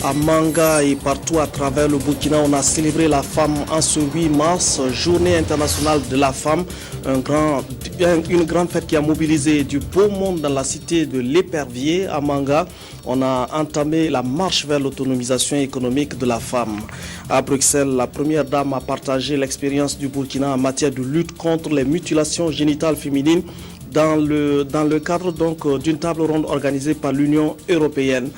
À Manga et partout à travers le Burkina, on a célébré la femme en ce 8 mars, journée internationale de la femme, une grande fête qui a mobilisé du beau monde dans la cité de l'Épervier à Manga. On a entamé la marche vers l'autonomisation économique de la femme. À Bruxelles, la première dame a partagé l'expérience du Burkina en matière de lutte contre les mutilations génitales féminines dans le cadre d'une table ronde organisée par l'Union européenne.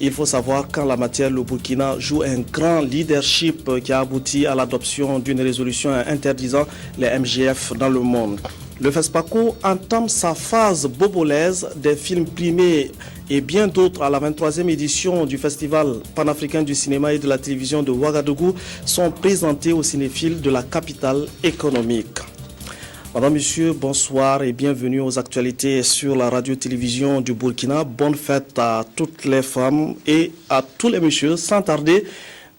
Il faut savoir qu'en la matière, le Burkina joue un grand leadership qui a abouti à l'adoption d'une résolution interdisant les MGF dans le monde. Le FESPACO entame sa phase bobolaise des films primés et bien d'autres à la 23e édition du Festival panafricain du cinéma et de la télévision de Ouagadougou sont présentés aux cinéphiles de la capitale économique. Madame, Monsieur, bonsoir et bienvenue aux actualités sur la radio-télévision du Burkina. Bonne fête à toutes les femmes et à tous les messieurs. Sans tarder,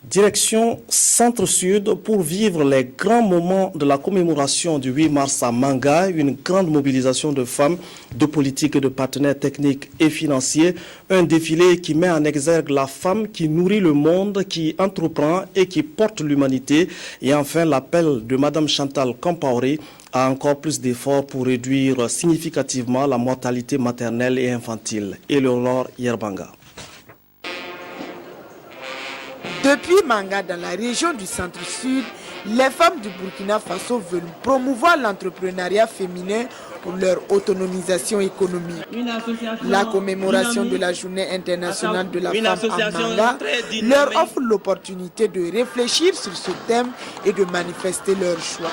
direction Centre-Sud pour vivre les grands moments de la commémoration du 8 mars à Manga, une grande mobilisation de femmes, de politiques et de partenaires techniques et financiers. Un défilé qui met en exergue la femme qui nourrit le monde, qui entreprend et qui porte l'humanité. Et enfin, l'appel de Madame Chantal Compaoré à encore plus d'efforts pour réduire significativement la mortalité maternelle et infantile. Et Léonore Yerbanga. Depuis Manga, dans la région du Centre-Sud, les femmes du Burkina Faso veulent promouvoir l'entrepreneuriat féminin pour leur autonomisation économique. La commémoration de la Journée internationale de la femme à Manga leur offre l'opportunité de réfléchir sur ce thème et de manifester leur choix.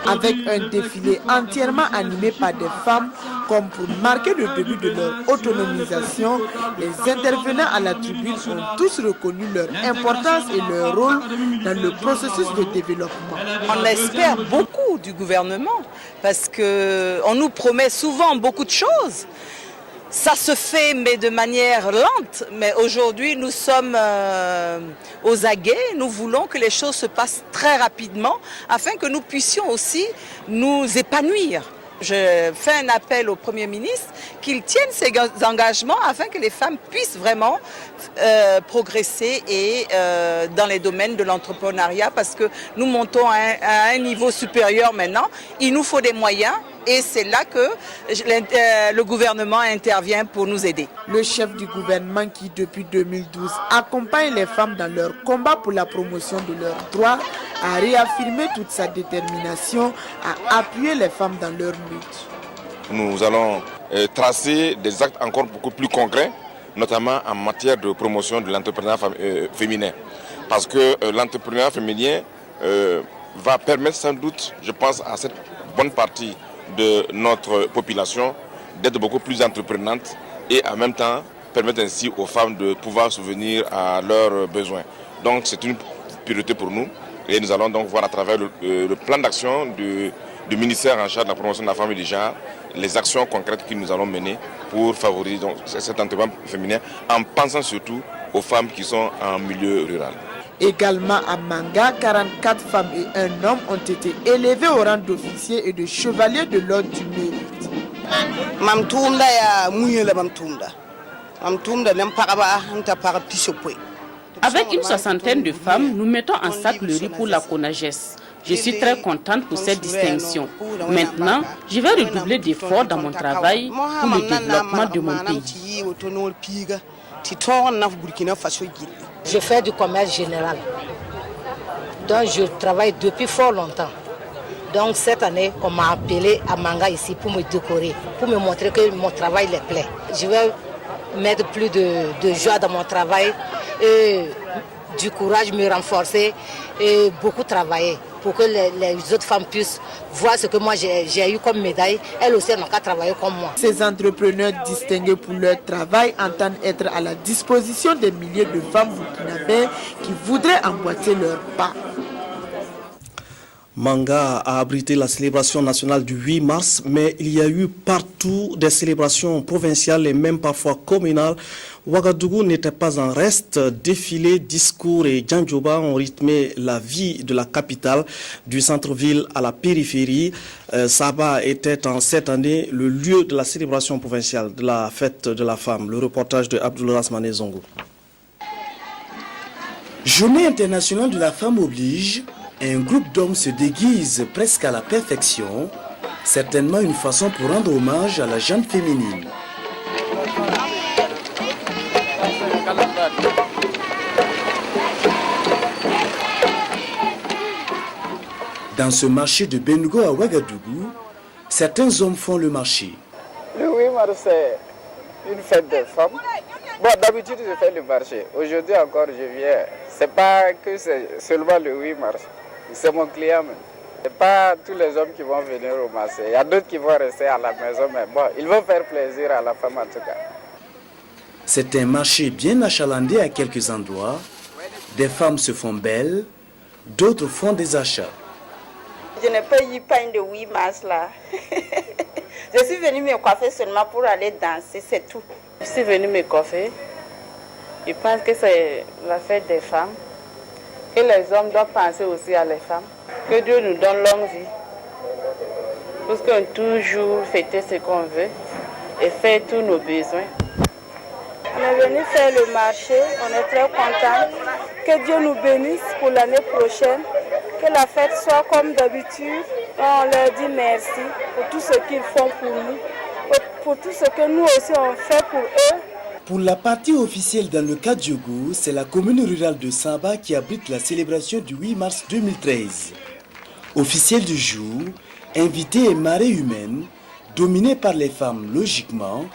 Avec un défilé entièrement animé par des femmes, comme pour marquer le début de leur autonomisation, les intervenants à la tribune ont tous reconnu leur importance et leur rôle dans le processus de développement. On espère beaucoup du gouvernement parce qu'on nous promet souvent beaucoup de choses. Ça se fait, mais de manière lente. Mais aujourd'hui, nous sommes aux aguets. Nous voulons que les choses se passent très rapidement afin que nous puissions aussi nous épanouir. Je fais un appel au Premier ministre qu'il tienne ses engagements afin que les femmes puissent vraiment progresser et dans les domaines de l'entrepreneuriat parce que nous montons à un niveau supérieur maintenant. Il nous faut des moyens. Et c'est là que le gouvernement intervient pour nous aider. Le chef du gouvernement qui, depuis 2012, accompagne les femmes dans leur combat pour la promotion de leurs droits, a réaffirmé toute sa détermination à appuyer les femmes dans leur lutte. Nous allons tracer des actes encore beaucoup plus concrets, notamment en matière de promotion de l'entrepreneuriat féminin. Parce que l'entrepreneuriat féminin va permettre sans doute, je pense, à cette bonne partie de notre population d'être beaucoup plus entreprenante et en même temps permettre ainsi aux femmes de pouvoir subvenir à leurs besoins. Donc c'est une priorité pour nous et nous allons donc voir à travers le plan d'action du ministère en charge de la promotion de la femme et du genre les actions concrètes que nous allons mener pour favoriser donc, cet entrepreneuriat féminin en pensant surtout aux femmes qui sont en milieu rural. Également à Manga, 44 femmes et un homme ont été élevés au rang d'officiers et de chevaliers de l'ordre du mérite. Avec une soixantaine de femmes, nous mettons en sac le riz pour la CONAGES. Je suis très contente pour cette distinction. Maintenant, je vais redoubler d'efforts dans mon travail pour le développement de mon pays. Je fais du commerce général. Donc je travaille depuis fort longtemps. Donc cette année, on m'a appelé à Manga ici pour me décorer, pour me montrer que mon travail les plaît. Je vais mettre plus de joie dans mon travail et du courage, me renforcer et beaucoup travailler pour que les autres femmes puissent voir ce que moi j'ai eu comme médaille. Elles aussi n'ont qu'à travailler comme moi. Ces entrepreneurs distingués pour leur travail entendent être à la disposition des milliers de femmes burkinabées qui voudraient emboîter leur pas. Manga a abrité la célébration nationale du 8 mars, mais il y a eu partout des célébrations provinciales et même parfois communales. Ouagadougou n'était pas en reste. Défilés, discours et djandjoba ont rythmé la vie de la capitale, du centre-ville à la périphérie. Saba était en cette année le lieu de la célébration provinciale de la fête de la femme. Le reportage de Abdoulaye Rasmane Zongo. Journée internationale de la femme oblige, un groupe d'hommes se déguise presque à la perfection, certainement une façon pour rendre hommage à la gente féminine. Dans ce marché de Bengo à Ouagadougou, certains hommes font le marché. Le 8 mars, c'est une fête des femmes. Bon, d'habitude, je fais le marché. Aujourd'hui encore, je viens. C'est pas que c'est seulement le 8 mars. C'est mon client même. C'est pas tous les hommes qui vont venir au marché. Il y a d'autres qui vont rester à la maison, mais bon, ils vont faire plaisir à la femme en tout cas. C'est un marché bien achalandé à quelques endroits. Des femmes se font belles, d'autres font des achats. Je n'ai pas eu pain de 8 mars là. Je suis venue me coiffer seulement pour aller danser, c'est tout. Je suis venue me coiffer. Je pense que c'est la fête des femmes. Que les hommes doivent penser aussi à les femmes. Que Dieu nous donne longue vie. Parce qu'on toujours fêter ce qu'on veut et faire tous nos besoins. On est venu faire le marché, on est très contents. Que Dieu nous bénisse pour l'année prochaine. Que la fête soit comme d'habitude. On leur dit merci pour tout ce qu'ils font pour nous, pour tout ce que nous aussi on fait pour eux. Pour la partie officielle dans le Kadiogo, c'est la commune rurale de Samba qui abrite la célébration du 8 mars 2013. Officiel du jour, invité et marée humaine, dominée par les femmes logiquement,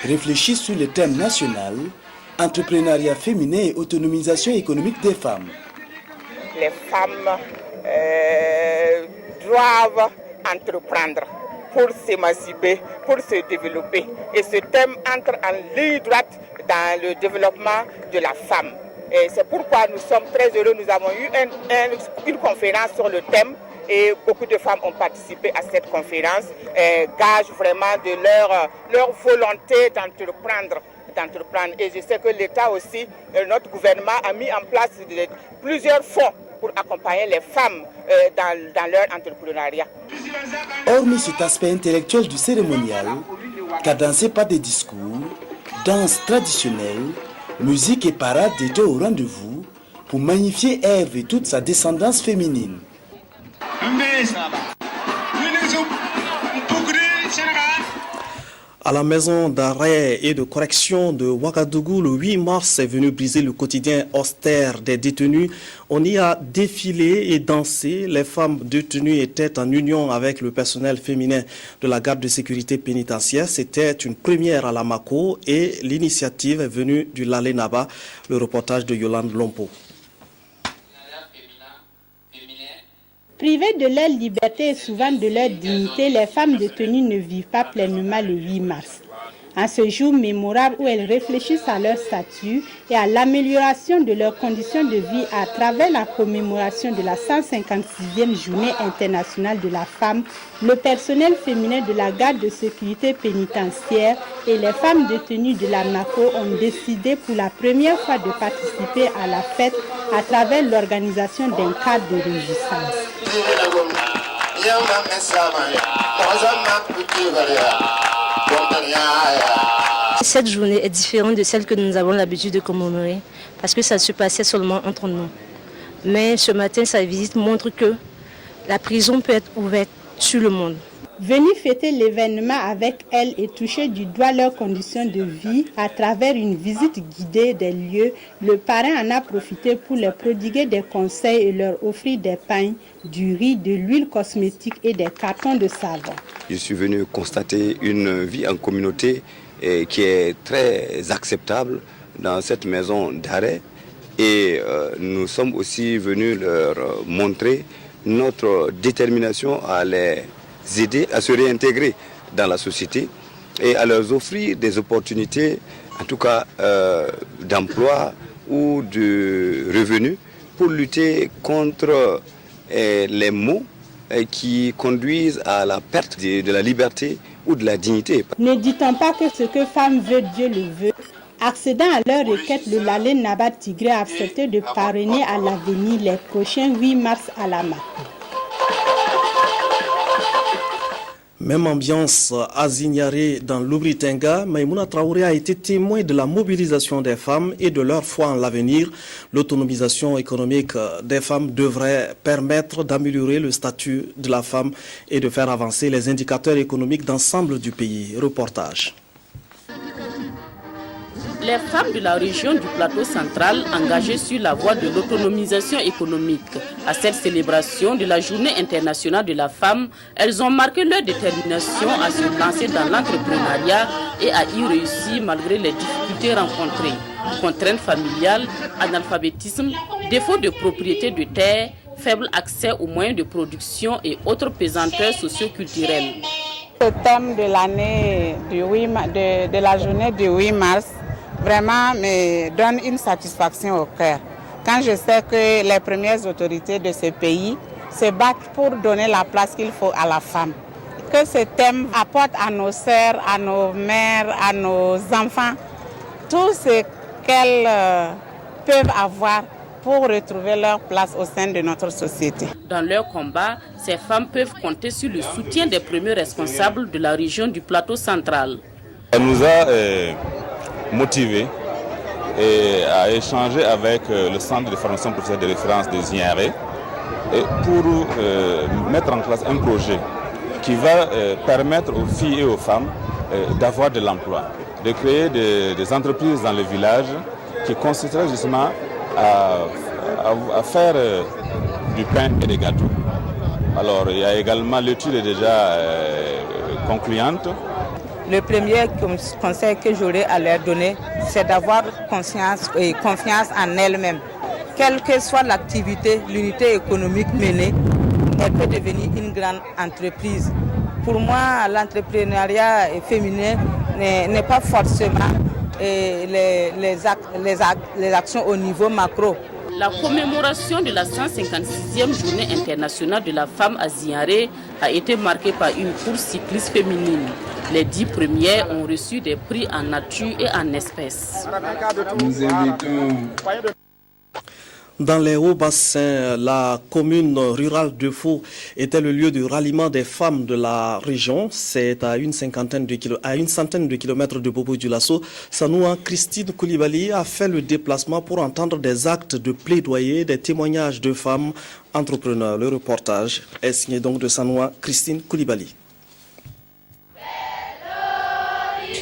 réfléchit sur le thème national, entrepreneuriat féminin et autonomisation économique des femmes. Les femmes doivent entreprendre pour s'émanciper, pour se développer. Et ce thème entre en ligne droite dans le développement de la femme. Et c'est pourquoi nous sommes très heureux. Nous avons eu une conférence sur le thème et beaucoup de femmes ont participé à cette conférence. Gage vraiment de leur volonté d'entreprendre. Et je sais que l'État aussi, notre gouvernement a mis en place plusieurs fonds pour accompagner les femmes dans leur entrepreneuriat. Hormis cet aspect intellectuel du cérémonial, cadencé par des discours, danse traditionnelle, musique et parade étaient au rendez-vous pour magnifier Ève et toute sa descendance féminine. À la maison d'arrêt et de correction de Ouagadougou, le 8 mars est venu briser le quotidien austère des détenus. On y a défilé et dansé. Les femmes détenues étaient en union avec le personnel féminin de la garde de sécurité pénitentiaire. C'était une première à la Mako et l'initiative est venue du Lalénaba. Le reportage de Yolande Lompo. Privées de leur liberté et souvent de leur dignité, les femmes détenues ne vivent pas pleinement le 8 mars. En ce jour mémorable où elles réfléchissent à leur statut et à l'amélioration de leurs conditions de vie à travers la commémoration de la 156e journée internationale de la femme, le personnel féminin de la garde de sécurité pénitentiaire et les femmes détenues de la MACO ont décidé pour la première fois de participer à la fête à travers l'organisation d'un cadre de résistance. Cette journée est différente de celle que nous avons l'habitude de commémorer parce que ça se passait seulement entre nous. Mais ce matin, sa visite montre que la prison peut être ouverte sur le monde. Venus fêter l'événement avec elles et toucher du doigt leurs conditions de vie à travers une visite guidée des lieux, le parrain en a profité pour leur prodiguer des conseils et leur offrir des pains, du riz, de l'huile cosmétique et des cartons de savon. Je suis venu constater une vie en communauté qui est très acceptable dans cette maison d'arrêt et nous sommes aussi venus leur montrer notre détermination à les aider à se réintégrer dans la société et à leur offrir des opportunités, en tout cas d'emploi ou de revenus pour lutter contre les maux qui conduisent à la perte de la liberté ou de la dignité. Ne dit-on pas que ce que femme veut, Dieu le veut? Accédant à leur requête, le Lalénaba Tigré a accepté de parrainer à l'avenir les prochains 8 mars à la Mako. Même ambiance à Zignaré dans l'Oubri-Tenga. Maïmouna Traoré a été témoin de la mobilisation des femmes et de leur foi en l'avenir. L'autonomisation économique des femmes devrait permettre d'améliorer le statut de la femme et de faire avancer les indicateurs économiques d'ensemble du pays. Reportage. Les femmes de la région du plateau central engagées sur la voie de l'autonomisation économique. À cette célébration de la Journée internationale de la femme, elles ont marqué leur détermination à se lancer dans l'entrepreneuriat et à y réussir malgré les difficultés rencontrées. Contraintes familiales, analphabétisme, défaut de propriété de terre, faible accès aux moyens de production et autres pesanteurs socio-culturelles. Le thème de l'année de la journée du 8 mars vraiment me donne une satisfaction au cœur. Quand je sais que les premières autorités de ce pays se battent pour donner la place qu'il faut à la femme. Que ce thème apporte à nos sœurs, à nos mères, à nos enfants, tout ce qu'elles peuvent avoir pour retrouver leur place au sein de notre société. Dans leur combat, ces femmes peuvent compter sur le soutien des premiers responsables de la région du plateau central. Elle nous a motivés à échanger avec le centre de formation professionnelle de référence de Zignaré pour mettre en place un projet qui va permettre aux filles et aux femmes d'avoir de l'emploi, de créer des entreprises dans le village qui consisteraient justement à faire du pain et des gâteaux. Alors il y a également l'étude déjà concluante. Le premier conseil que j'aurais à leur donner, c'est d'avoir conscience et confiance en elles-mêmes. Quelle que soit l'activité, l'unité économique menée, elle peut devenir une grande entreprise. Pour moi, l'entrepreneuriat féminin n'est pas forcément les actions au niveau macro. La commémoration de la 156e journée internationale de la femme à Zignaré a été marquée par une course cycliste féminine. Les 10 premières ont reçu des prix en nature et en espèces. Nous invitons... Dans les Hauts-Bassins, la commune rurale de Faux était le lieu de ralliement des femmes de la région. C'est à une centaine de kilomètres de Bobo-Dioulasso. Sanoua Christine Koulibaly a fait le déplacement pour entendre des actes de plaidoyer, des témoignages de femmes entrepreneurs. Le reportage est signé donc de Sanoua Christine Koulibaly.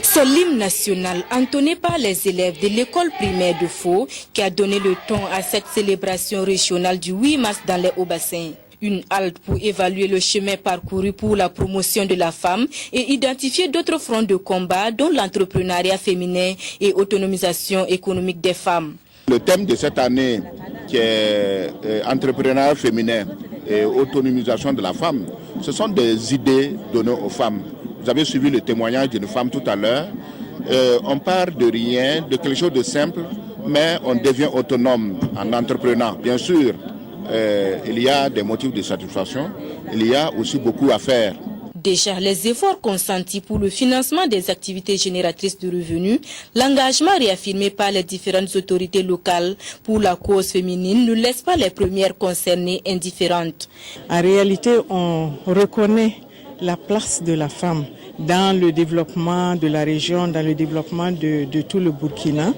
C'est l'hymne national entonné par les élèves de l'école primaire de Faux qui a donné le ton à cette célébration régionale du 8 mars dans les Hauts-Bassins. Une halte pour évaluer le chemin parcouru pour la promotion de la femme et identifier d'autres fronts de combat dont l'entrepreneuriat féminin et autonomisation économique des femmes. Le thème de cette année qui est entrepreneuriat féminin et autonomisation de la femme, ce sont des idées données aux femmes. Vous avez suivi le témoignage d'une femme tout à l'heure. On part de rien, de quelque chose de simple, mais on devient autonome en entreprenant. Bien sûr, il y a des motifs de satisfaction, il y a aussi beaucoup à faire. Déjà, les efforts consentis pour le financement des activités génératrices de revenus, l'engagement réaffirmé par les différentes autorités locales pour la cause féminine ne laisse pas les premières concernées indifférentes. En réalité, on reconnaît la place de la femme dans le développement de la région, dans le développement de tout le Burkina,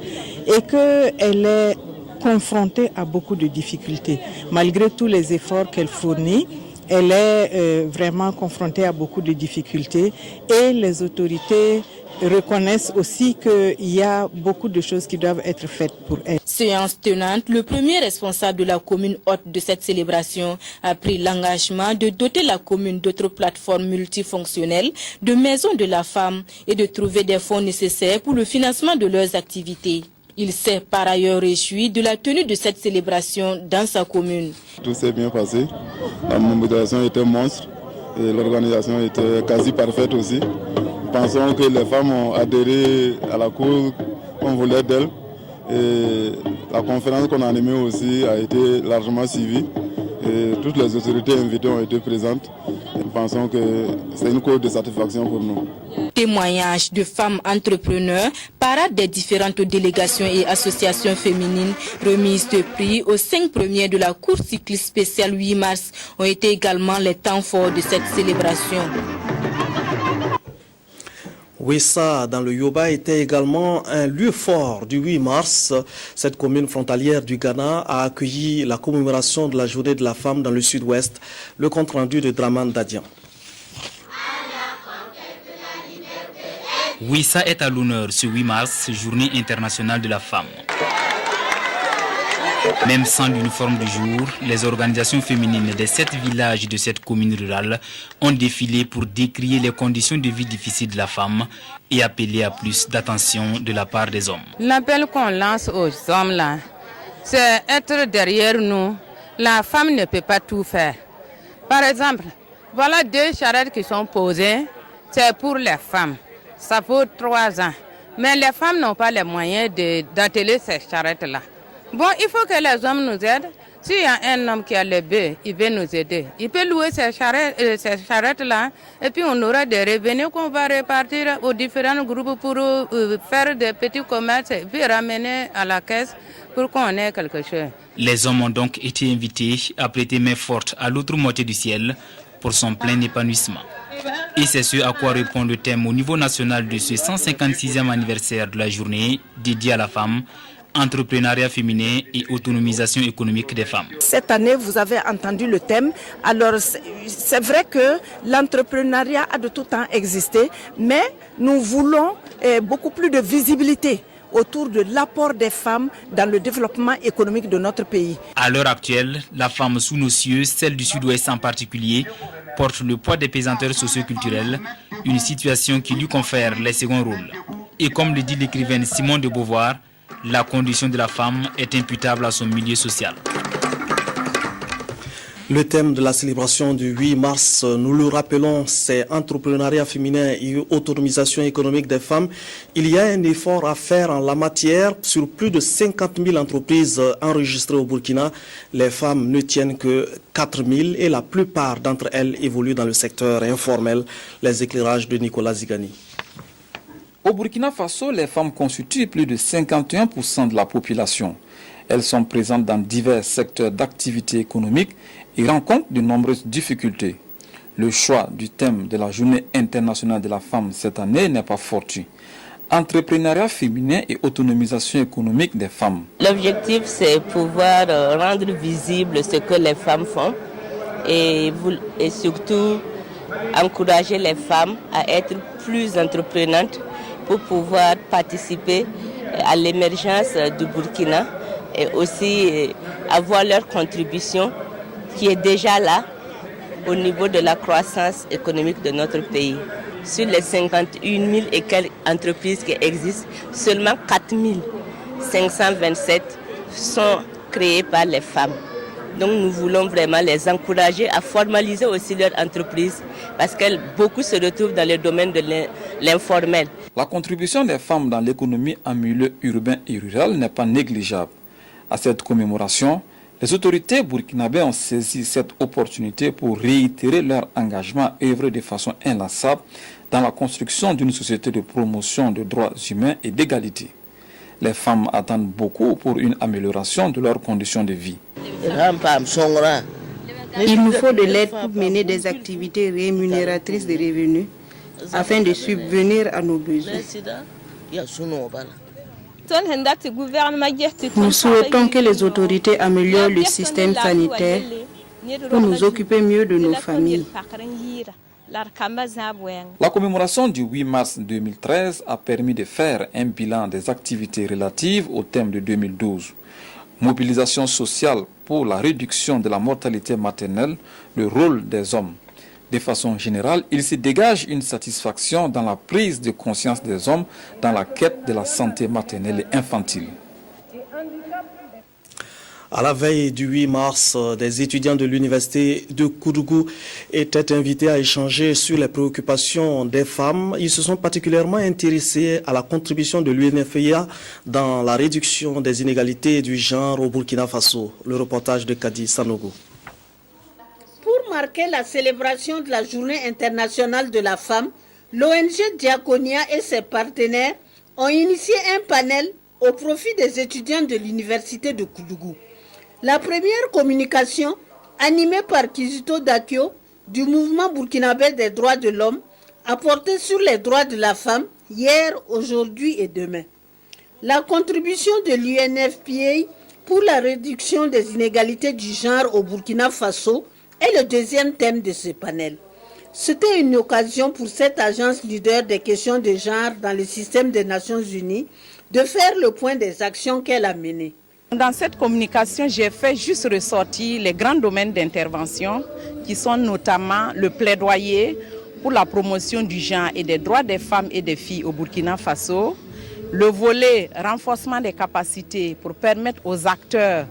et qu'elle est confrontée à beaucoup de difficultés. Malgré tous les efforts qu'elle fournit, elle est vraiment confrontée à beaucoup de difficultés et les autorités reconnaissent aussi qu'il y a beaucoup de choses qui doivent être faites pour elle. Séance tenante, le premier responsable de la commune hôte de cette célébration a pris l'engagement de doter la commune d'autres plateformes multifonctionnelles, de maisons de la femme et de trouver des fonds nécessaires pour le financement de leurs activités. Il s'est par ailleurs réjoui de la tenue de cette célébration dans sa commune. Tout s'est bien passé, la mobilisation était monstre et l'organisation était quasi parfaite aussi. Pensons que les femmes ont adhéré à la cause qu'on voulait d'elles et la conférence qu'on a animée aussi a été largement suivie et toutes les autorités invitées ont été présentes. Nous pensons que c'est une cause de satisfaction pour nous. Témoignages de femmes entrepreneurs, parades des différentes délégations et associations féminines, remises de prix aux 5 premiers de la course cycliste spéciale 8 mars ont été également les temps forts de cette célébration. Ouessa, dans le Yoba, était également un lieu fort du 8 mars. Cette commune frontalière du Ghana a accueilli la commémoration de la journée de la femme dans le sud-ouest. Le compte-rendu de Draman Dadian. Ouessa est à l'honneur ce 8 mars, journée internationale de la femme. Même sans l'uniforme du jour, les organisations féminines des 7 villages de cette commune rurale ont défilé pour décrier les conditions de vie difficiles de la femme et appeler à plus d'attention de la part des hommes. L'appel qu'on lance aux hommes là, c'est être derrière nous. La femme ne peut pas tout faire. Par exemple, voilà 2 charrettes qui sont posées, c'est pour les femmes. Ça vaut 3 ans. Mais les femmes n'ont pas les moyens d'atteler ces charrettes-là. Bon, il faut que les hommes nous aident. S'il y a un homme qui a le bœuf, il veut nous aider. Il peut louer ces charrettes-là et puis on aura des revenus qu'on va répartir aux différents groupes pour faire des petits commerces et puis ramener à la caisse pour qu'on ait quelque chose. Les hommes ont donc été invités à prêter main forte à l'autre moitié du ciel pour son plein épanouissement. Et c'est ce à quoi répond le thème au niveau national de ce 156e anniversaire de la journée dédiée à la femme, entrepreneuriat féminin et autonomisation économique des femmes. Cette année, vous avez entendu le thème. Alors, c'est vrai que l'entrepreneuriat a de tout temps existé, mais nous voulons beaucoup plus de visibilité autour de l'apport des femmes dans le développement économique de notre pays. À l'heure actuelle, la femme sous nos cieux, celle du Sud-Ouest en particulier, porte le poids des pesanteurs socioculturelles, une situation qui lui confère les seconds rôles. Et comme le dit l'écrivaine Simone de Beauvoir, la condition de la femme est imputable à son milieu social. Le thème de la célébration du 8 mars, nous le rappelons, c'est entrepreneuriat féminin et autonomisation économique des femmes. Il y a un effort à faire en la matière. Sur plus de 50 000 entreprises enregistrées au Burkina, les femmes ne tiennent que 4 000 et la plupart d'entre elles évoluent dans le secteur informel. Les éclairages de Nicolas Zigani. Au Burkina Faso, les femmes constituent plus de 51% de la population. Elles sont présentes dans divers secteurs d'activité économique et rencontrent de nombreuses difficultés. Le choix du thème de la Journée internationale de la femme cette année n'est pas fortuit. Entrepreneuriat féminin et autonomisation économique des femmes. L'objectif, c'est pouvoir rendre visible ce que les femmes font et surtout encourager les femmes à être plus entreprenantes pour pouvoir participer à l'émergence du Burkina et aussi avoir leur contribution qui est déjà là au niveau de la croissance économique de notre pays. Sur les 51 000 et quelques entreprises qui existent, seulement 4 527 sont créées par les femmes. Donc nous voulons vraiment les encourager à formaliser aussi leur entreprise parce que beaucoup se retrouvent dans le domaine de l'informel. La contribution des femmes dans l'économie en milieu urbain et rural n'est pas négligeable. À cette commémoration, les autorités burkinabées ont saisi cette opportunité pour réitérer leur engagement à œuvrer de façon inlassable dans la construction d'une société de promotion des droits humains et d'égalité. Les femmes attendent beaucoup pour une amélioration de leurs conditions de vie. Il nous faut de l'aide pour mener des activités rémunératrices de revenus afin de subvenir à nos besoins. Nous souhaitons que les autorités améliorent le système sanitaire pour nous occuper mieux de nos familles. La commémoration du 8 mars 2013 a permis de faire un bilan des activités relatives au thème de 2012. Mobilisation sociale pour la réduction de la mortalité maternelle, le rôle des hommes. De façon générale, il se dégage une satisfaction dans la prise de conscience des hommes dans la quête de la santé maternelle et infantile. À la veille du 8 mars, des étudiants de l'université de Koudougou étaient invités à échanger sur les préoccupations des femmes. Ils se sont particulièrement intéressés à la contribution de l'UNFPA dans la réduction des inégalités du genre au Burkina Faso. Le reportage de Kadi Sanogo. Pour marquer la célébration de la Journée internationale de la femme, l'ONG Diaconia et ses partenaires ont initié un panel au profit des étudiants de l'université de Koudougou. La première communication, animée par Kizito Dakio du mouvement burkinabé des droits de l'homme, a porté sur les droits de la femme hier, aujourd'hui et demain. La contribution de l'UNFPA pour la réduction des inégalités du genre au Burkina Faso est le deuxième thème de ce panel. C'était une occasion pour cette agence leader des questions de genre dans le système des Nations Unies de faire le point des actions qu'elle a menées. Dans cette communication, j'ai fait juste ressortir les grands domaines d'intervention qui sont notamment le plaidoyer pour la promotion du genre et des droits des femmes et des filles au Burkina Faso, le volet renforcement des capacités pour permettre aux acteurs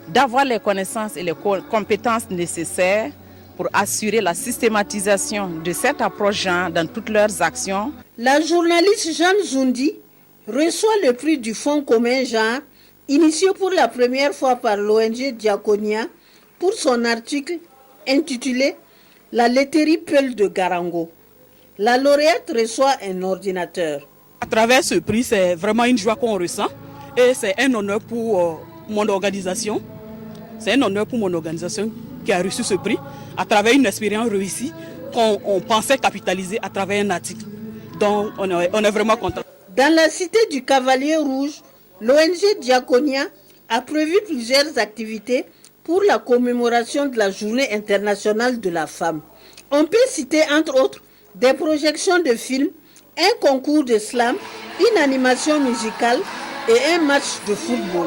d'avoir les connaissances et les compétences nécessaires pour assurer la systématisation de cette approche genre dans toutes leurs actions. La journaliste Jeanne Zoundi reçoit le prix du Fonds commun genre, initié pour la première fois par l'ONG Diaconia pour son article intitulé « La laiterie Peul de Garango ». La lauréate reçoit un ordinateur. À travers ce prix, c'est vraiment une joie qu'on ressent et c'est un honneur pour mon organisation. C'est un honneur pour mon organisation qui a reçu ce prix à travers une expérience réussie qu'on pensait capitaliser à travers un article. Donc on est vraiment content. Dans la cité du Cavalier Rouge, l'ONG Diaconia a prévu plusieurs activités pour la commémoration de la Journée internationale de la femme. On peut citer entre autres des projections de films, un concours de slam, une animation musicale et un match de football.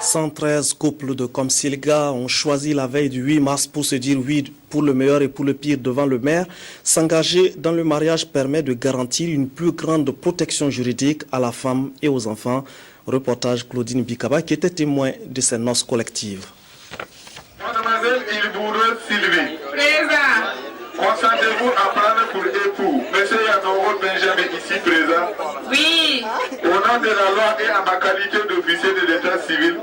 113 couples de Komsilga ont choisi la veille du 8 mars pour se dire oui pour le meilleur et pour le pire devant le maire. S'engager dans le mariage permet de garantir une plus grande protection juridique à la femme et aux enfants. Reportage Claudine Bikaba qui était témoin de ces noces collectives. Mademoiselle Ilbourou Sylvie. Présent. Consentez-vous à prendre pour époux Monsieur Yanoro Benjamin ici présent? Oui. Au nom de la loi et en ma qualité d'officier de l'état civil,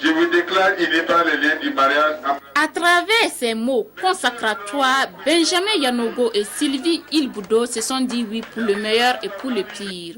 je vous déclare il n'est pas le lien du mariage. À travers ces mots consacratoires, Benjamin Yanogo et Sylvie Ilboudo se sont dit oui pour le meilleur et pour le pire.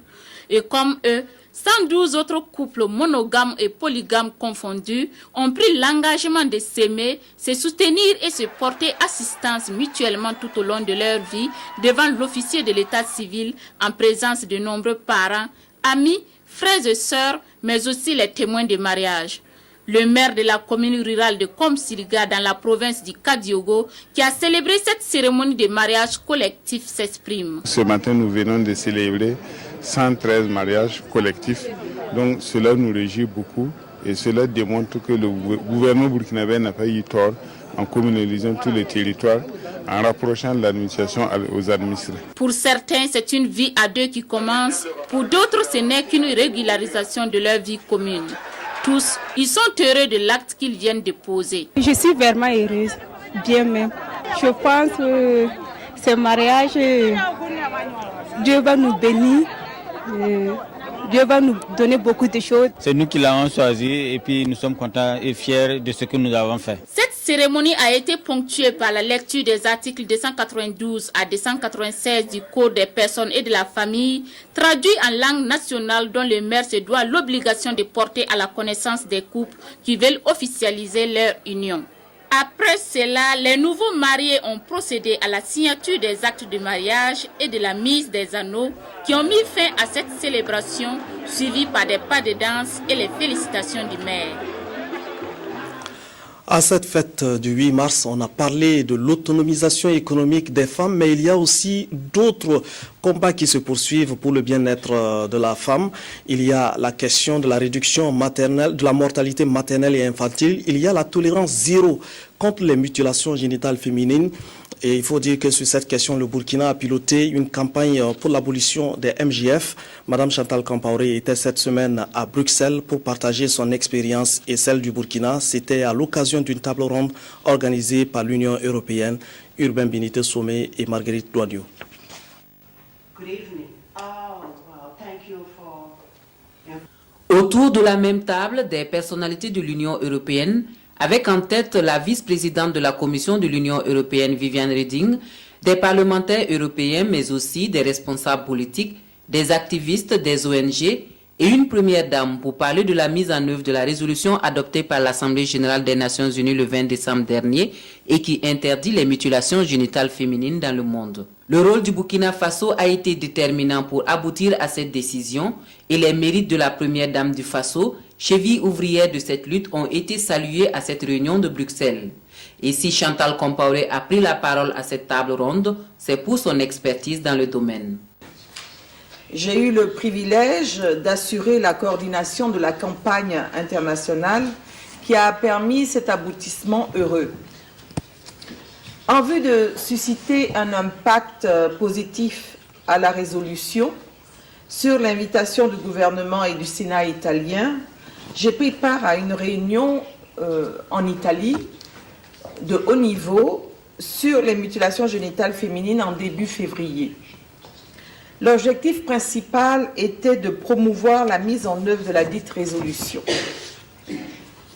Et comme eux, 112 autres couples monogames et polygames confondus ont pris l'engagement de s'aimer, se soutenir et se porter assistance mutuellement tout au long de leur vie devant l'officier de l'état civil en présence de nombreux parents, amis, frères et sœurs, mais aussi les témoins de mariage. Le maire de la commune rurale de Komsilga dans la province du Kadiogo, qui a célébré cette cérémonie de mariage collectif, s'exprime. Ce matin, nous venons de célébrer 113 mariages collectifs. Donc cela nous réjouit beaucoup et cela démontre que le gouvernement burkinabé n'a pas eu tort en communalisant tous les territoires, en rapprochant l'administration aux administrés. Pour certains, c'est une vie à deux qui commence. Pour d'autres, ce n'est qu'une régularisation de leur vie commune. Tous, ils sont heureux de l'acte qu'ils viennent de poser. Je suis vraiment heureuse, bien même. Je pense que ce mariage, Dieu va nous bénir. Dieu va nous donner beaucoup de choses. C'est nous qui l'avons choisi et puis nous sommes contents et fiers de ce que nous avons fait. Cette cérémonie a été ponctuée par la lecture des articles 292 à 296 du Code des personnes et de la famille, traduits en langue nationale dont le maire se doit l'obligation de porter à la connaissance des couples qui veulent officialiser leur union. Après cela, les nouveaux mariés ont procédé à la signature des actes de mariage et de la mise des anneaux qui ont mis fin à cette célébration, suivie par des pas de danse et les félicitations du maire. À cette fête du 8 mars, on a parlé de l'autonomisation économique des femmes, mais il y a aussi d'autres combats qui se poursuivent pour le bien-être de la femme. Il y a la question de la réduction maternelle, de la mortalité maternelle et infantile. Il y a la tolérance zéro contre les mutilations génitales féminines. Et il faut dire que sur cette question, le Burkina a piloté une campagne pour l'abolition des MJF. Madame Chantal Kampaoré était cette semaine à Bruxelles pour partager son expérience et celle du Burkina. C'était à l'occasion d'une table ronde organisée par l'Union européenne, Urbain Binité Sommet et Marguerite Douadio. Autour de la même table, des personnalités de l'Union européenne, avec en tête la vice-présidente de la Commission de l'Union européenne, Viviane Reding, des parlementaires européens, mais aussi des responsables politiques, des activistes, des ONG et une première dame pour parler de la mise en œuvre de la résolution adoptée par l'Assemblée générale des Nations unies le 20 décembre dernier et qui interdit les mutilations génitales féminines dans le monde. Le rôle du Burkina Faso a été déterminant pour aboutir à cette décision et les mérites de la première dame du Faso, cheville ouvrière de cette lutte, ont été salués à cette réunion de Bruxelles. Et si Chantal Compaoré a pris la parole à cette table ronde, c'est pour son expertise dans le domaine. J'ai eu le privilège d'assurer la coordination de la campagne internationale qui a permis cet aboutissement heureux. En vue de susciter un impact positif à la résolution, sur l'invitation du gouvernement et du Sénat italien, j'ai pris part à une réunion en Italie de haut niveau sur les mutilations génitales féminines en début février. L'objectif principal était de promouvoir la mise en œuvre de la dite résolution.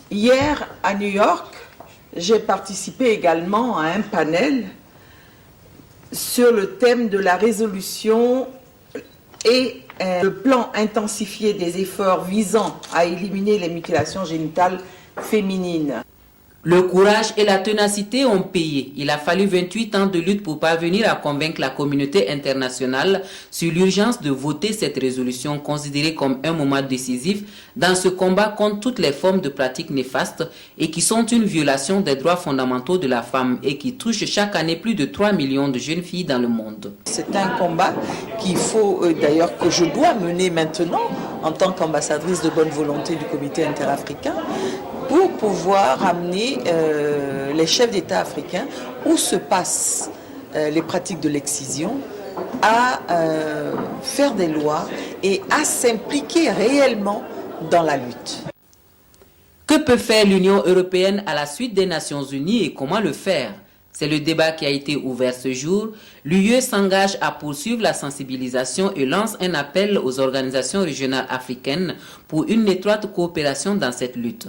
Hier, à New York, j'ai participé également à un panel sur le thème de la résolution et le plan intensifié des efforts visant à éliminer les mutilations génitales féminines. Le courage et la ténacité ont payé. Il a fallu 28 ans de lutte pour parvenir à convaincre la communauté internationale sur l'urgence de voter cette résolution considérée comme un moment décisif dans ce combat contre toutes les formes de pratiques néfastes et qui sont une violation des droits fondamentaux de la femme et qui touchent chaque année plus de 3 millions de jeunes filles dans le monde. C'est un combat qu'il faut d'ailleurs que je dois mener maintenant en tant qu'ambassadrice de bonne volonté du comité interafricain pour pouvoir amener les chefs d'État africains où se passent les pratiques de l'excision à faire des lois et à s'impliquer réellement dans la lutte. Que peut faire l'Union européenne à la suite des Nations unies et comment le faire? C'est le débat qui a été ouvert ce jour. L'UE s'engage à poursuivre la sensibilisation et lance un appel aux organisations régionales africaines pour une étroite coopération dans cette lutte.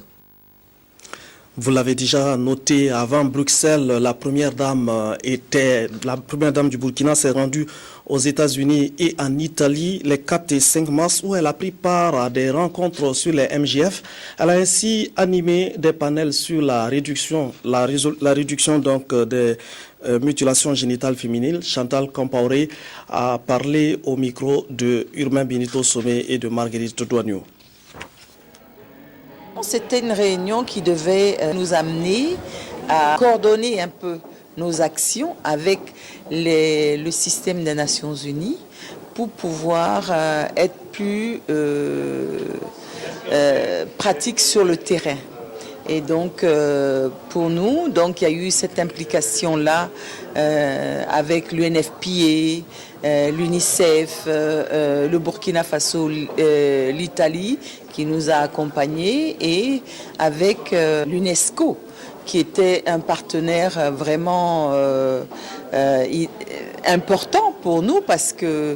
Vous l'avez déjà noté avant Bruxelles, la première dame du Burkina s'est rendue aux États-Unis et en Italie les 4 et 5 mars où elle a pris part à des rencontres sur les MGF. Elle a ainsi animé des panels sur la réduction donc des mutilations génitales féminines. Chantal Compaoré a parlé au micro de Urbain Benito Somé et de Marguerite Douagneau. C'était une réunion qui devait nous amener à coordonner un peu nos actions avec le système des Nations Unies pour pouvoir être plus pratique sur le terrain. Et donc, pour nous, il y a eu cette implication-là avec l'UNFPA, l'UNICEF, le Burkina Faso, l'Italie qui nous a accompagnés et avec l'UNESCO qui était un partenaire vraiment important pour nous parce que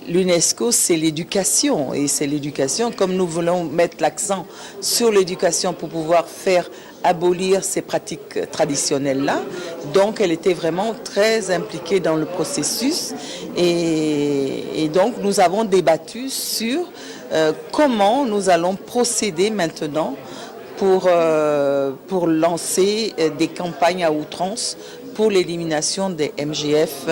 l'UNESCO, c'est l'éducation et c'est l'éducation, comme nous voulons mettre l'accent sur l'éducation pour pouvoir faire abolir ces pratiques traditionnelles-là. Donc, elle était vraiment très impliquée dans le processus et donc nous avons débattu sur comment nous allons procéder maintenant pour lancer des campagnes à outrance pour l'élimination des MGF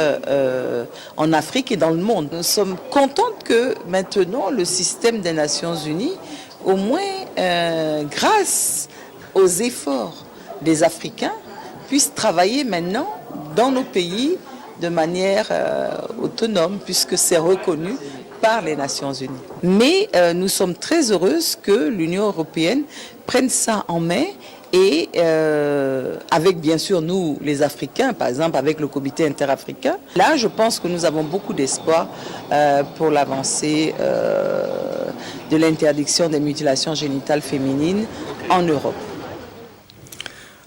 en Afrique et dans le monde. Nous sommes contents que maintenant le système des Nations Unies, au moins grâce aux efforts des Africains, puisse travailler maintenant dans nos pays de manière autonome puisque c'est reconnu par les Nations Unies. Mais nous sommes très heureuses que l'Union européenne prenne ça en main et avec bien sûr nous les Africains, par exemple avec le comité interafricain. Là je pense que nous avons beaucoup d'espoir pour l'avancée de l'interdiction des mutilations génitales féminines en Europe.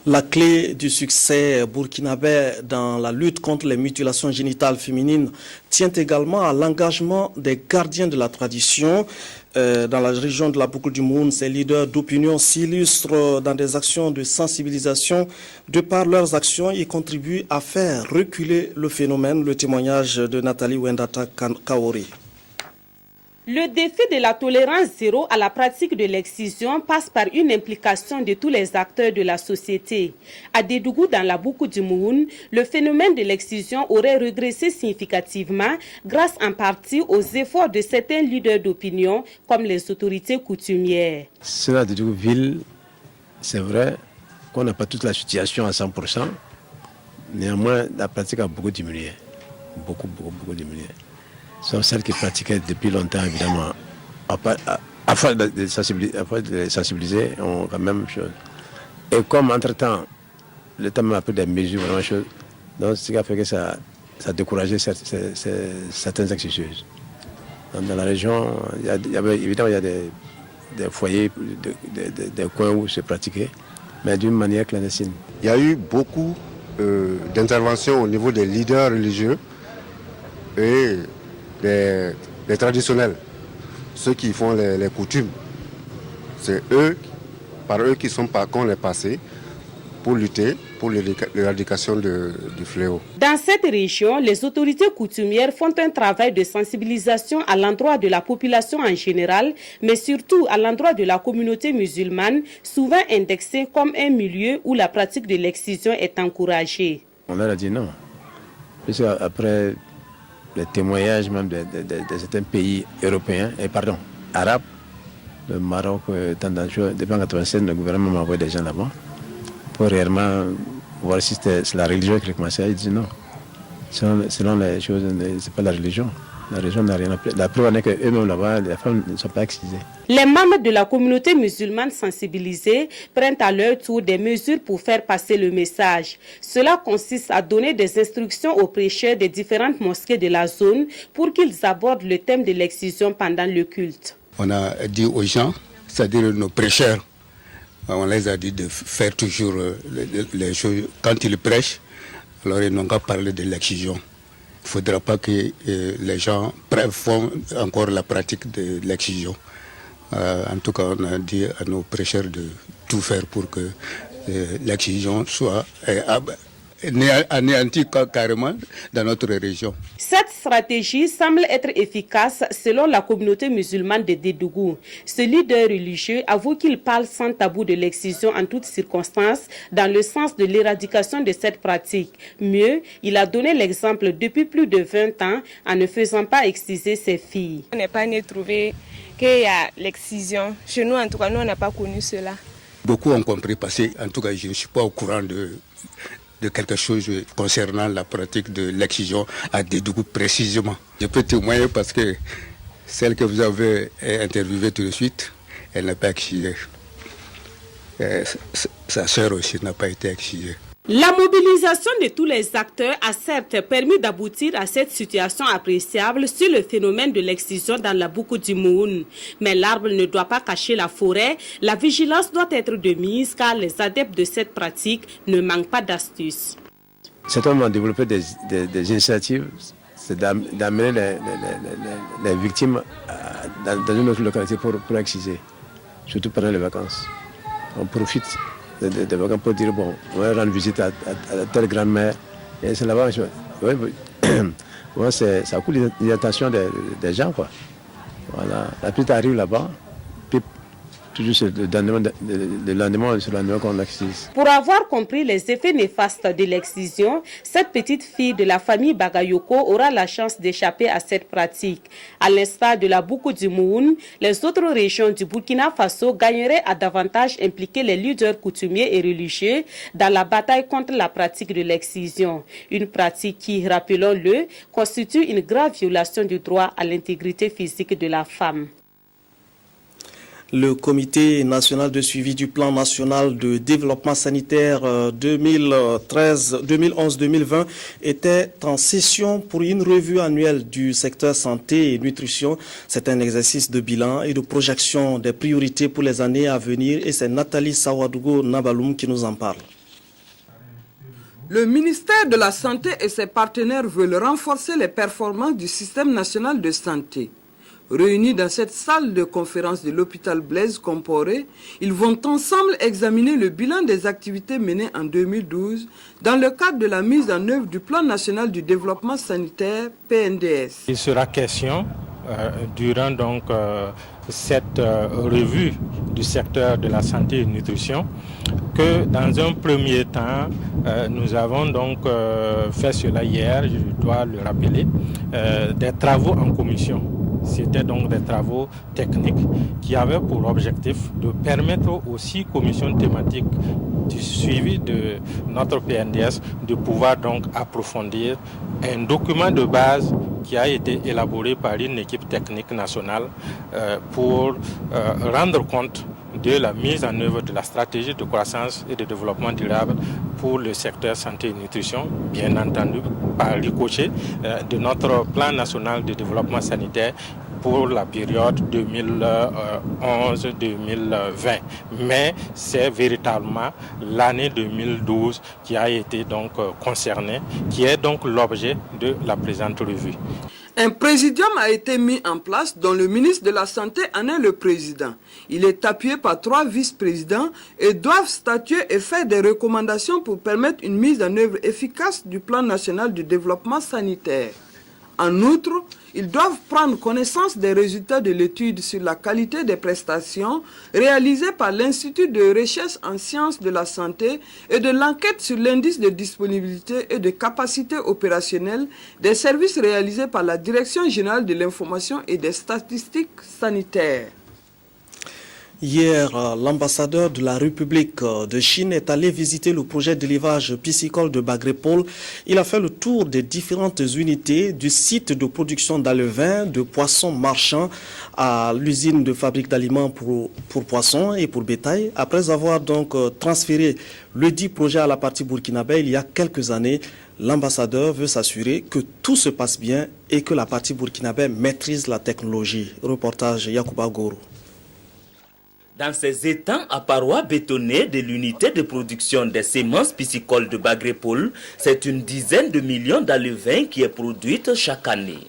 La clé du succès burkinabé dans la lutte contre les mutilations génitales féminines tient également à l'engagement des gardiens de la tradition. Dans la région de la Boucle du Moun, ces leaders d'opinion s'illustrent dans des actions de sensibilisation. De par leurs actions, ils contribuent à faire reculer le phénomène. Le témoignage de Nathalie Wendata Kaori. Le défi de la tolérance zéro à la pratique de l'excision passe par une implication de tous les acteurs de la société. À Dédougou, dans la Boukou du Mouhoun, le phénomène de l'excision aurait régressé significativement grâce en partie aux efforts de certains leaders d'opinion comme les autorités coutumières. C'est la Dédougou ville, c'est vrai qu'on n'a pas toute la situation à 100%. Néanmoins, la pratique a beaucoup diminué. Beaucoup diminué. Sauf celles qui pratiquaient depuis longtemps, évidemment. À force de sensibiliser, on quand même chose. Et comme entre-temps, l'État m'a pris des mesures, vraiment choses, donc ce qui a fait que ça a découragé certaines exciseuses. Dans la région, évidemment, il y a des foyers, des coins où c'est pratiqué, mais d'une manière clandestine. Il y a eu beaucoup d'interventions au niveau des leaders religieux et les traditionnels, ceux qui font les coutumes. C'est par eux qui sont par contre les passés pour lutter pour l'éradication du fléau. Dans cette région, les autorités coutumières font un travail de sensibilisation à l'endroit de la population en général, mais surtout à l'endroit de la communauté musulmane, souvent indexée comme un milieu où la pratique de l'excision est encouragée. On leur a dit non. Puisque après les témoignages même de certains pays européens, arabes, le Maroc, depuis 1996, le gouvernement m'a envoyé des gens là-bas pour réellement voir si c'est la religion qui commençait. Il dit non. Selon les choses, ce n'est pas la religion. La religion n'a rien appris. La preuve est qu'eux-mêmes là-bas, les femmes ne sont pas excisées. Les membres de la communauté musulmane sensibilisés prennent à leur tour des mesures pour faire passer le message. Cela consiste à donner des instructions aux prêcheurs des différentes mosquées de la zone pour qu'ils abordent le thème de l'excision pendant le culte. On a dit aux gens, c'est-à-dire nos prêcheurs, on les a dit de faire toujours les choses. Quand ils prêchent, alors ils n'ont qu'à parler de l'excision. Il ne faudra pas que les gens font encore la pratique de l'excision. En tout cas, on a dit à nos prêcheurs de tout faire pour que l'excision soit anéantie carrément dans notre région. Cette stratégie semble être efficace selon la communauté musulmane de Dédougou. Ce leader religieux avoue qu'il parle sans tabou de l'excision en toutes circonstances dans le sens de l'éradication de cette pratique. Mieux, il a donné l'exemple depuis plus de 20 ans en ne faisant pas exciser ses filles. On n'est pas né trouvé qu'il y a l'excision. Chez nous, en tout cas, nous, on n'a pas connu cela. Beaucoup ont compris parce que, en tout cas, je ne suis pas au courant de quelque chose concernant la pratique de l'excision à Dédougou précisément. Je peux témoigner parce que celle que vous avez interviewée tout de suite, elle n'a pas excisé. Sa sœur aussi n'a pas été excisée. La mobilisation de tous les acteurs a certes permis d'aboutir à cette situation appréciable sur le phénomène de l'excision dans la Boukou du Mouhoun. Mais l'arbre ne doit pas cacher la forêt. La vigilance doit être de mise car les adeptes de cette pratique ne manquent pas d'astuces. Certains ont développé des initiatives, c'est d'amener les victimes dans une autre localité pour exciser, surtout pendant les vacances. On profite des vacances pour dire bon, on va rendre visite à telle grand-mère et c'est là-bas. Ça coule l'identification des gens, quoi. Voilà. La petite arrive là-bas, puis toujours le lendemain qu'on l'excise. Pour avoir compris les effets néfastes de l'excision, cette petite fille de la famille Bagayoko aura la chance d'échapper à cette pratique. À l'instar de la Boukou du Mouhoun, les autres régions du Burkina Faso gagneraient à davantage impliquer les leaders coutumiers et religieux dans la bataille contre la pratique de l'excision. Une pratique qui, rappelons-le, constitue une grave violation du droit à l'intégrité physique de la femme. Le Comité national de suivi du plan national de développement sanitaire 2011-2020 était en session pour une revue annuelle du secteur santé et nutrition. C'est un exercice de bilan et de projection des priorités pour les années à venir et c'est Nathalie Sawadougou Nabaloum qui nous en parle. Le ministère de la Santé et ses partenaires veulent renforcer les performances du système national de santé. Réunis dans cette salle de conférence de l'hôpital Blaise Compaoré, ils vont ensemble examiner le bilan des activités menées en 2012 dans le cadre de la mise en œuvre du plan national du développement sanitaire PNDS. Il sera question durant donc cette revue du secteur de la santé et de nutrition que dans un premier temps, nous avons donc fait cela hier, je dois le rappeler, des travaux en commission. C'était donc des travaux techniques qui avaient pour objectif de permettre aux 6 commissions thématiques du suivi de notre PNDS de pouvoir donc approfondir un document de base qui a été élaboré par une équipe technique nationale pour rendre compte de la mise en œuvre de la stratégie de croissance et de développement durable pour le secteur santé et nutrition, bien entendu par ricochet de notre plan national de développement sanitaire pour la période 2011-2020. Mais c'est véritablement l'année 2012 qui a été donc concernée, qui est donc l'objet de la présente revue. Un présidium a été mis en place dont le ministre de la Santé en est le président. Il est appuyé par 3 vice-présidents et doivent statuer et faire des recommandations pour permettre une mise en œuvre efficace du plan national du développement sanitaire. En outre, ils doivent prendre connaissance des résultats de l'étude sur la qualité des prestations réalisée par l'Institut de recherche en sciences de la santé et de l'enquête sur l'indice de disponibilité et de capacité opérationnelle des services réalisés par la Direction générale de l'information et des statistiques sanitaires. Hier, l'ambassadeur de la République de Chine est allé visiter le projet d'élevage piscicole de Bagrépole. Il a fait le tour des différentes unités du site de production d'alevins, de poissons marchands à l'usine de fabrique d'aliments pour poissons et pour bétail. Après avoir donc transféré le dit projet à la partie burkinabé il y a quelques années, l'ambassadeur veut s'assurer que tout se passe bien et que la partie burkinabé maîtrise la technologie. Reportage Yacouba Goro. Dans ces étangs à parois bétonnées de l'unité de production des semences piscicoles de Bagrépole, c'est une dizaine de millions d'alevins qui est produite chaque année.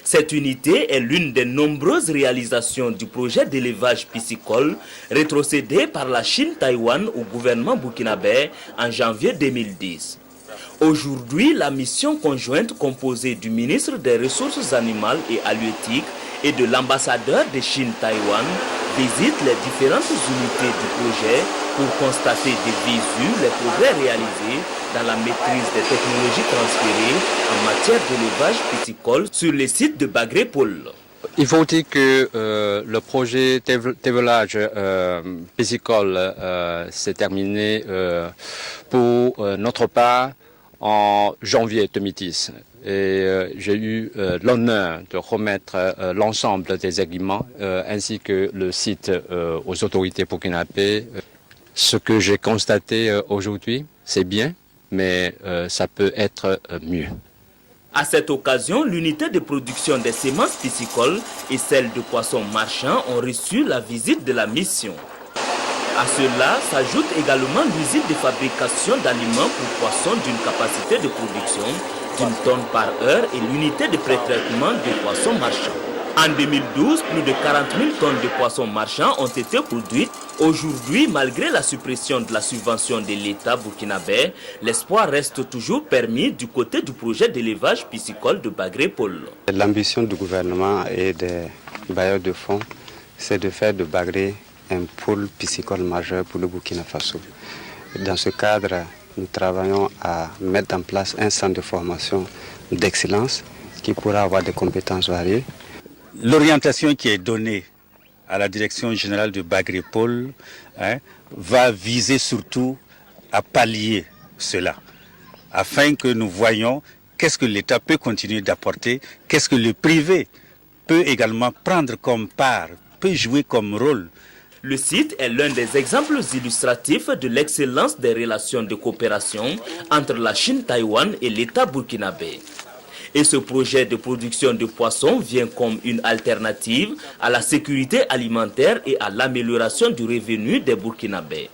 Cette unité est l'une des nombreuses réalisations du projet d'élevage piscicole rétrocédé par la Chine-Taïwan au gouvernement burkinabé en janvier 2010. Aujourd'hui, la mission conjointe composée du ministre des Ressources animales et halieutiques et de l'ambassadeur de Chine-Taïwan visite les différentes unités du projet pour constater de visu les progrès réalisés dans la maîtrise des technologies transférées en matière d'élevage piscicole sur les sites de Bagrépole. Il faut dire que le projet d'élevage piscicole s'est terminé pour notre part en janvier 2010. Et j'ai eu l'honneur de remettre l'ensemble des équipements ainsi que le site aux autorités burkinabées. Ce que j'ai constaté aujourd'hui, c'est bien, mais ça peut être mieux. À cette occasion, l'unité de production des semences piscicoles et celle de poissons marchands ont reçu la visite de la mission. À cela s'ajoute également l'usine de fabrication d'aliments pour poissons d'une capacité de production d'une tonne par heure et l'unité de pré-traitement des poissons marchands. En 2012, plus de 40 000 tonnes de poissons marchands ont été produites. Aujourd'hui, malgré la suppression de la subvention de l'État burkinabé, l'espoir reste toujours permis du côté du projet d'élevage piscicole de Bagrépole. L'ambition du gouvernement et des bailleurs de fonds, c'est de faire de Bagré un pôle piscicole majeur pour le Burkina Faso. Dans ce cadre, nous travaillons à mettre en place un centre de formation d'excellence qui pourra avoir des compétences variées. L'orientation qui est donnée à la direction générale de Bagrépole va viser surtout à pallier cela, afin que nous voyions qu'est-ce que l'État peut continuer d'apporter, qu'est-ce que le privé peut également prendre comme part, peut jouer comme rôle. Le site est l'un des exemples illustratifs de l'excellence des relations de coopération entre la Chine-Taïwan et l'État burkinabé. Et ce projet de production de poissons vient comme une alternative à la sécurité alimentaire et à l'amélioration du revenu des Burkinabés.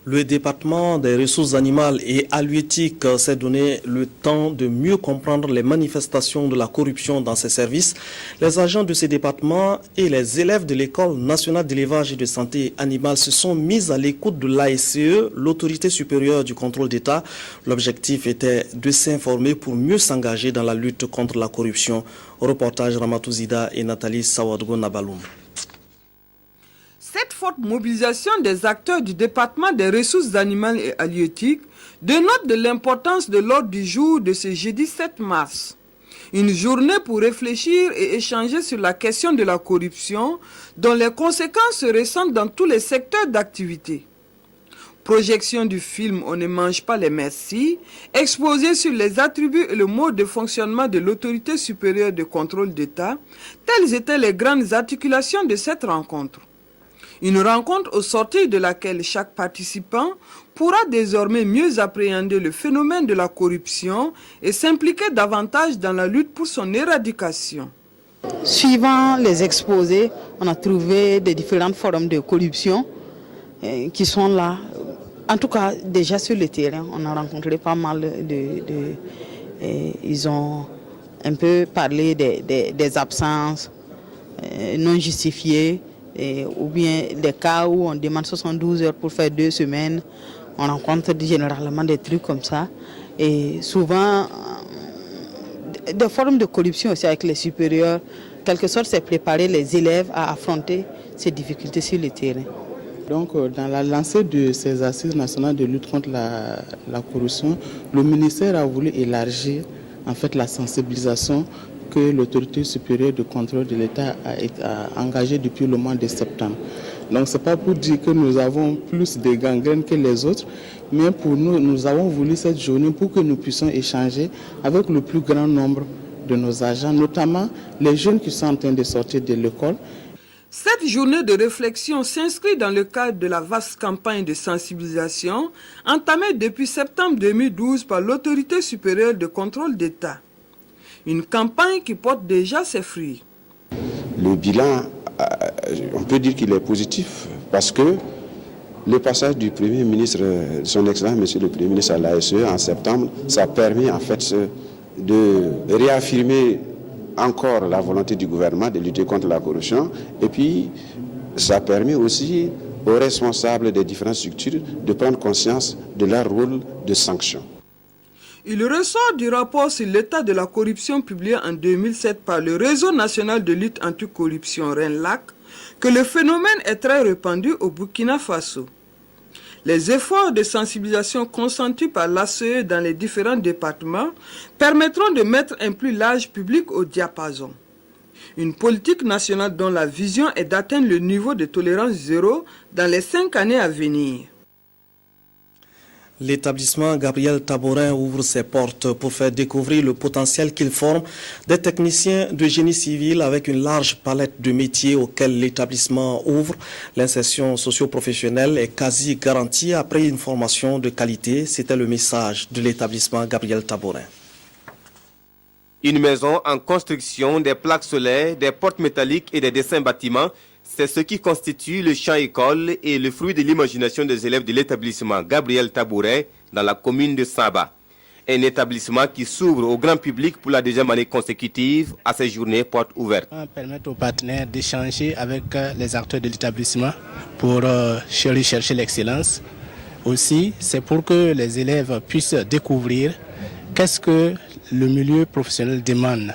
Le département des ressources animales et halieutiques s'est donné le temps de mieux comprendre les manifestations de la corruption dans ses services. Les agents de ces départements et les élèves de l'École nationale d'élevage et de santé animale se sont mis à l'écoute de l'ASCE, l'autorité supérieure du contrôle d'État. L'objectif était de s'informer pour mieux s'engager dans la lutte contre la corruption. Reportage Ramatou Zida et Nathalie Sawadgo Nabaloum. Cette forte mobilisation des acteurs du département des ressources animales et halieutiques dénote de l'importance de l'ordre du jour de ce jeudi 7 mars. Une journée pour réfléchir et échanger sur la question de la corruption dont les conséquences se ressentent dans tous les secteurs d'activité. Projection du film On ne mange pas les merci, exposé sur les attributs et le mode de fonctionnement de l'autorité supérieure de contrôle d'État, telles étaient les grandes articulations de cette rencontre. Une rencontre au sortir de laquelle chaque participant pourra désormais mieux appréhender le phénomène de la corruption et s'impliquer davantage dans la lutte pour son éradication. Suivant les exposés, on a trouvé des différentes formes de corruption qui sont là. En tout cas, déjà sur le terrain, on a rencontré pas mal ils ont un peu parlé des absences non justifiées, ou bien des cas où on demande 72 heures pour faire 2 semaines. On rencontre généralement des trucs comme ça. Et souvent, des formes de corruption aussi avec les supérieurs. En quelque sorte, c'est préparer les élèves à affronter ces difficultés sur le terrain. Donc, dans la lancée de ces assises nationales de lutte contre la corruption, le ministère a voulu élargir en fait la sensibilisation que l'autorité supérieure de contrôle de l'État a engagée depuis le mois de septembre. Donc, ce n'est pas pour dire que nous avons plus de gangrènes que les autres, mais pour nous, nous avons voulu cette journée pour que nous puissions échanger avec le plus grand nombre de nos agents, notamment les jeunes qui sont en train de sortir de l'école. Cette journée de réflexion s'inscrit dans le cadre de la vaste campagne de sensibilisation entamée depuis septembre 2012 par l'autorité supérieure de contrôle d'État. Une campagne qui porte déjà ses fruits. Le bilan, on peut dire qu'il est positif parce que le passage du Premier ministre, son Excellence, Monsieur le Premier ministre à l'ASE en septembre, ça a permis en fait de réaffirmer encore la volonté du gouvernement de lutter contre la corruption, et puis ça a permis aussi aux responsables des différentes structures de prendre conscience de leur rôle de sanction. Il ressort du rapport sur l'état de la corruption publié en 2007 par le Réseau national de lutte anticorruption RENLAC que le phénomène est très répandu au Burkina Faso. Les efforts de sensibilisation consentis par l'ACE dans les différents départements permettront de mettre un plus large public au diapason. Une politique nationale dont la vision est d'atteindre le niveau de tolérance zéro dans les 5 années à venir. L'établissement Gabriel Taborin ouvre ses portes pour faire découvrir le potentiel qu'il forme des techniciens de génie civil avec une large palette de métiers auxquels l'établissement ouvre. L'insertion socio-professionnelle est quasi garantie après une formation de qualité. C'était le message de l'établissement Gabriel Taborin. Une maison en construction, des plaques solaires, des portes métalliques et des dessins bâtiments, c'est ce qui constitue le champ école et le fruit de l'imagination des élèves de l'établissement Gabriel Taborin dans la commune de Saba. Un établissement qui s'ouvre au grand public pour la 2e année consécutive à ces journées portes ouvertes. On va permettre aux partenaires d'échanger avec les acteurs de l'établissement pour chercher l'excellence. Aussi, c'est pour que les élèves puissent découvrir qu'est-ce que le milieu professionnel demande,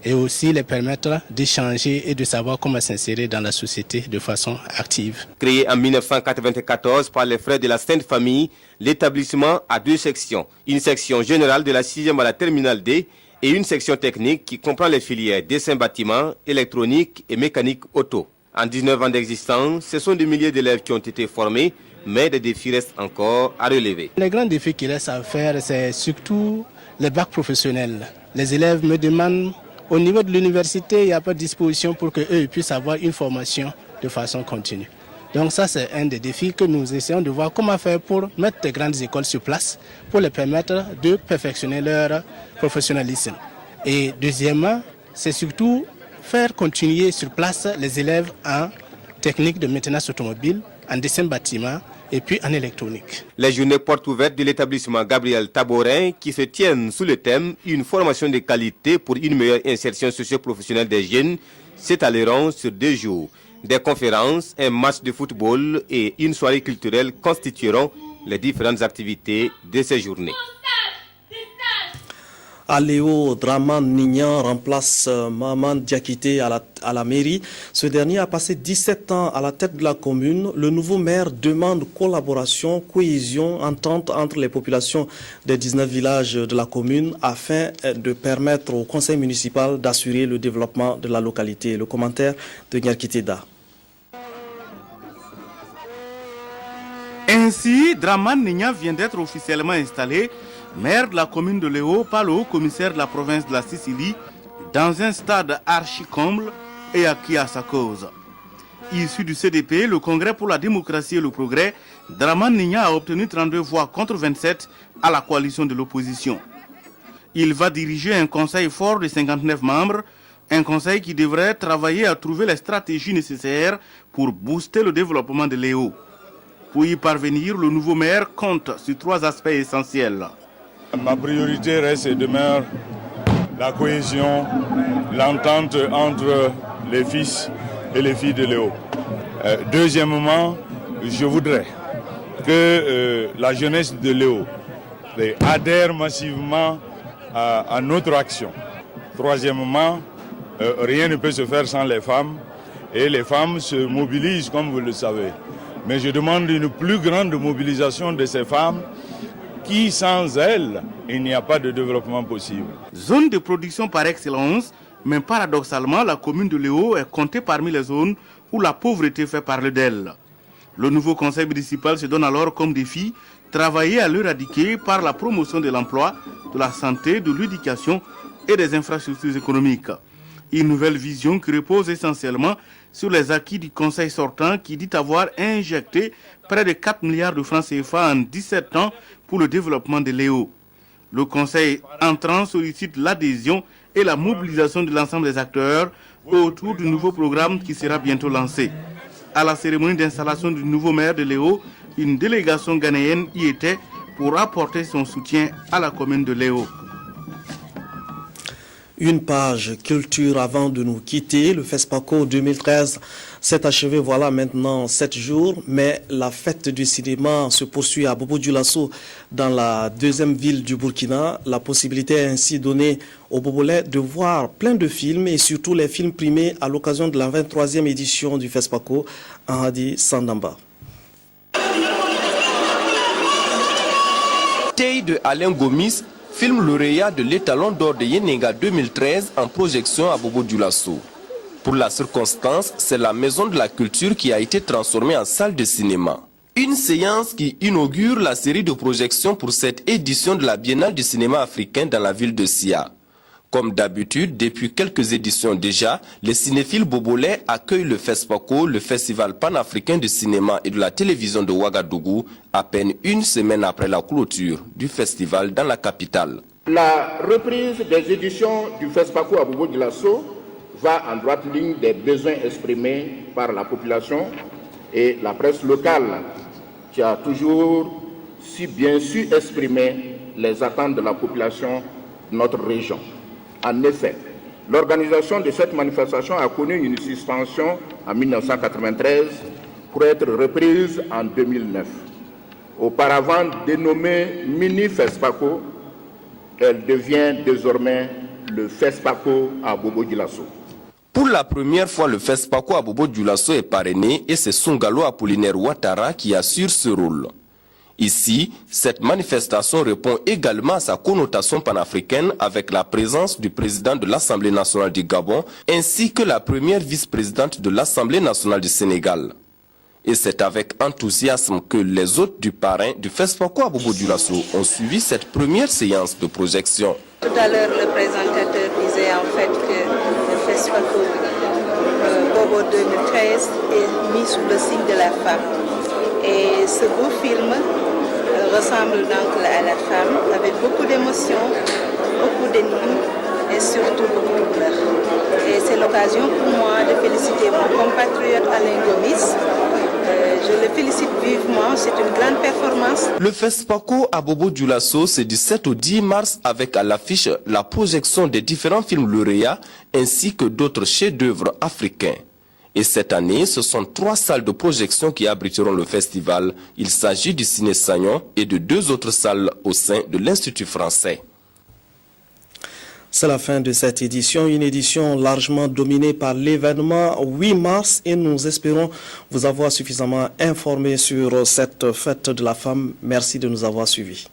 et aussi les permettre d'échanger et de savoir comment s'insérer dans la société de façon active. Créé en 1994 par les frères de la Sainte Famille, l'établissement a 2 sections. Une section générale de la 6e à la terminale D et une section technique qui comprend les filières dessin bâtiment, électronique et mécanique auto. En 19 ans d'existence, ce sont des milliers d'élèves qui ont été formés, mais des défis restent encore à relever. Les grands défis qui restent à faire, c'est surtout les bacs professionnels. Les élèves me demandent, au niveau de l'université, il n'y a pas de disposition pour qu'eux puissent avoir une formation de façon continue. Donc ça, c'est un des défis que nous essayons de voir comment faire pour mettre des grandes écoles sur place, pour les permettre de perfectionner leur professionnalisme. Et deuxièmement, c'est surtout faire continuer sur place les élèves en technique de maintenance automobile, en dessin bâtiment et puis en électronique. Les journées portes ouvertes de l'établissement Gabriel Taborin qui se tiennent sous le thème « Une formation de qualité pour une meilleure insertion socio-professionnelle des jeunes » s'étaleront sur 2 jours. Des conférences, un match de football et une soirée culturelle constitueront les différentes activités de ces journées. Aléo Draman Nignan remplace Maman Diakité à la mairie. Ce dernier a passé 17 ans à la tête de la commune. Le nouveau maire demande collaboration, cohésion, entente entre les populations des 19 villages de la commune afin de permettre au conseil municipal d'assurer le développement de la localité. Le commentaire de Nyarkiteda. Ainsi, Draman Nignan vient d'être officiellement installé maire de la commune de Léo par le haut-commissaire de la province de la Sicile dans un stade archi-comble et acquis à sa cause. Issu du CDP, le Congrès pour la démocratie et le progrès, Draman Nignan a obtenu 32 voix contre 27 à la coalition de l'opposition. Il va diriger un conseil fort de 59 membres, un conseil qui devrait travailler à trouver les stratégies nécessaires pour booster le développement de Léo. Pour y parvenir, le nouveau maire compte sur 3 aspects essentiels. Ma priorité reste et demeure la cohésion, l'entente entre les fils et les filles de Léo. Deuxièmement, je voudrais que la jeunesse de Léo adhère massivement à notre action. Troisièmement, rien ne peut se faire sans les femmes et les femmes se mobilisent comme vous le savez. Mais je demande une plus grande mobilisation de ces femmes qui, sans elles, il n'y a pas de développement possible. Zone de production par excellence, mais paradoxalement, la commune de Léo est comptée parmi les zones où la pauvreté fait parler d'elle. Le nouveau conseil municipal se donne alors comme défi travailler à l'éradiquer par la promotion de l'emploi, de la santé, de l'éducation et des infrastructures économiques. Une nouvelle vision qui repose essentiellement sur les acquis du conseil sortant qui dit avoir injecté près de 4 milliards de francs CFA en 17 ans pour le développement de Léo. Le conseil entrant sollicite l'adhésion et la mobilisation de l'ensemble des acteurs autour du nouveau programme qui sera bientôt lancé. À la cérémonie d'installation du nouveau maire de Léo, une délégation ghanéenne y était pour apporter son soutien à la commune de Léo. Une page culture avant de nous quitter. Le FESPACO 2013 s'est achevé voilà maintenant 7 jours, mais la fête du cinéma se poursuit à Bobo-Dioulasso dans la 2e ville du Burkina. La possibilité est ainsi donnée aux Bobolais de voir plein de films et surtout les films primés à l'occasion de la 23e édition du FESPACO en Hadi Sandamba. Tei de Alain Gomis, film lauréat de l'étalon d'or de Yenenga 2013 en projection à Bobo-Dioulasso. Pour la circonstance, c'est la maison de la culture qui a été transformée en salle de cinéma. Une séance qui inaugure la série de projections pour cette édition de la Biennale du cinéma africain dans la ville de Sia. Comme d'habitude, depuis quelques éditions déjà, les cinéphiles bobolais accueillent le FESPACO, le Festival panafricain de cinéma et de la télévision de Ouagadougou, à peine une semaine après la clôture du festival dans la capitale. La reprise des éditions du FESPACO à Bobo-Dioulasso va en droite ligne des besoins exprimés par la population et la presse locale qui a toujours si bien su exprimer les attentes de la population de notre région. En effet, l'organisation de cette manifestation a connu une suspension en 1993 pour être reprise en 2009. Auparavant dénommée Mini FESPACO, elle devient désormais le FESPACO à Bobo-Dioulasso. Pour la première fois, le FESPACO à Bobo-Dioulasso est parrainé et c'est Sungalo Apollinaire Ouattara qui assure ce rôle. Ici, cette manifestation répond également à sa connotation panafricaine avec la présence du président de l'Assemblée nationale du Gabon ainsi que la première vice-présidente de l'Assemblée nationale du Sénégal. Et c'est avec enthousiasme que les hôtes du parrain du FESPACO à Bobo-Dioulasso ont suivi cette première séance de projection. Tout à l'heure, le présentateur disait en fait que le FESPACO Bobo 2013 est mis sous le signe de la femme. Et ce beau film ressemble donc à la femme, avec beaucoup d'émotions, beaucoup d'énigmes et surtout beaucoup de couleurs. Et c'est l'occasion pour moi de féliciter mon compatriote Alain Gomis Je le félicite vivement, c'est une grande performance. Le FESPACO à Bobo Dioulasso, c'est du 7 au 10 mars avec à l'affiche la projection des différents films lauréats ainsi que d'autres chefs-d'œuvre africains. Et cette année, ce sont 3 salles de projection qui abriteront le festival. Il s'agit du Ciné Sagnon et de 2 autres salles au sein de l'Institut français. C'est la fin de cette édition, une édition largement dominée par l'événement 8 mars et nous espérons vous avoir suffisamment informé sur cette fête de la femme. Merci de nous avoir suivis.